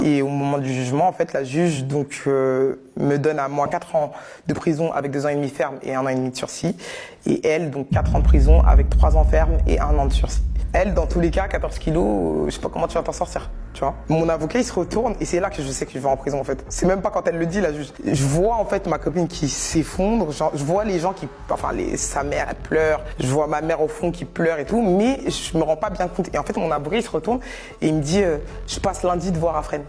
Et au moment du jugement, en fait, la juge me donne à moi 4 ans de prison avec 2 ans et demi ferme et 1 an et demi de sursis. Et elle, donc 4 ans de prison avec 3 ans ferme et 1 an de sursis. Elle, dans tous les cas, 14 kilos, je sais pas comment tu vas t'en sortir, tu vois. Mon avocat, il se retourne et c'est là que je sais que je vais en prison, en fait. C'est même pas quand elle le dit, la juge. Je vois, en fait, ma copine qui s'effondre. Je vois les gens sa mère, elle pleure. Je vois ma mère au fond qui pleure et tout, mais je me rends pas bien compte. Et en fait, mon avocat, il se retourne et il me dit, je passe lundi te voir à Fresnes.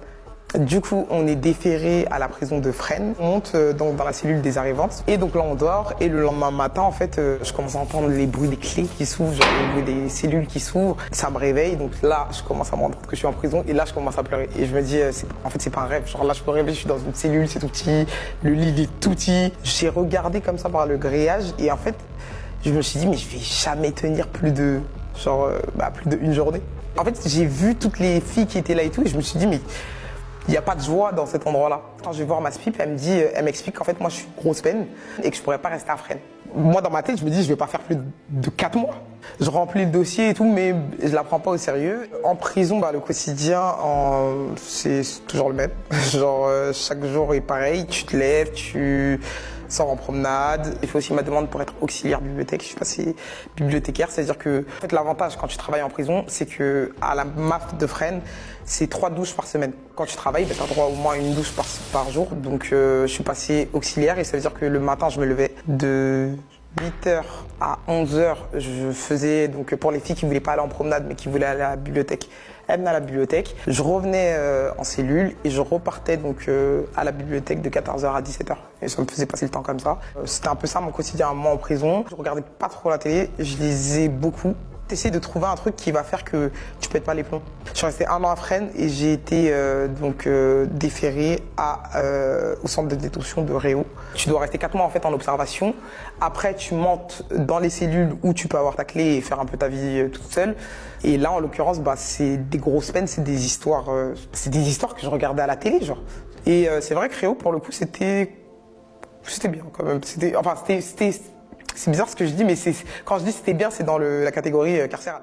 Du coup, on est déféré à la prison de Fresnes. On monte donc dans la cellule des arrivantes. Et donc là, on dort. Et le lendemain matin, en fait, je commence à entendre les bruits des clés qui s'ouvrent, genre les bruits des cellules qui s'ouvrent. Ça me réveille. Donc là, je commence à me rendre compte que je suis en prison. Et là, je commence à pleurer. Et je me dis, en fait, c'est pas un rêve. Genre là, je peux rêver, je suis dans une cellule, c'est tout petit. Le lit, il est tout petit. J'ai regardé comme ça par le grillage. Et en fait, je me suis dit, mais je vais jamais tenir plus de une journée. En fait, j'ai vu toutes les filles qui étaient là et tout. Et je me suis dit, mais il n'y a pas de joie dans cet endroit-là. Quand je vais voir ma SPIP, elle m'explique qu'en fait, moi, je suis grosse peine et que je pourrais pas rester à Fresnes. Moi, dans ma tête, je me dis, je vais pas faire plus de 4 mois. Je remplis le dossier et tout, mais je la prends pas au sérieux. En prison, le quotidien, c'est toujours le même. Genre, chaque jour est pareil. Tu te lèves, tu sors en promenade. Il faut aussi ma demande pour être auxiliaire bibliothèque. Je suis passé bibliothécaire, c'est-à-dire que en fait, l'avantage quand tu travailles en prison, c'est que à la MAF de Fresnes, c'est 3 douches par semaine. Quand tu travailles, tu as droit au moins une douche par jour. Donc je suis passé auxiliaire et ça veut dire que le matin, je me levais de 8h à 11h. Je faisais, donc pour les filles qui voulaient pas aller en promenade mais qui voulaient aller à la bibliothèque, elles venaient à la bibliothèque. Je revenais en cellule et je repartais donc à la bibliothèque de 14h à 17h. Et ça me faisait passer le temps comme ça. C'était un peu ça mon quotidien à moi en prison. Je regardais pas trop la télé, je lisais beaucoup. Essayer de trouver un truc qui va faire que tu pètes pas les plombs. Je suis resté 1 an à Fresnes et j'ai été déféré au centre de détention de Réau. Tu dois rester 4 mois en fait en observation. Après, tu montes dans les cellules où tu peux avoir ta clé et faire un peu ta vie toute seule. Et là, en l'occurrence, c'est des grosses peines, c'est des histoires que je regardais à la télé, genre. Et c'est vrai que Réau, pour le coup, c'était bien quand même. C'est bizarre ce que je dis, mais quand je dis c'était bien, c'est dans la catégorie carcérale.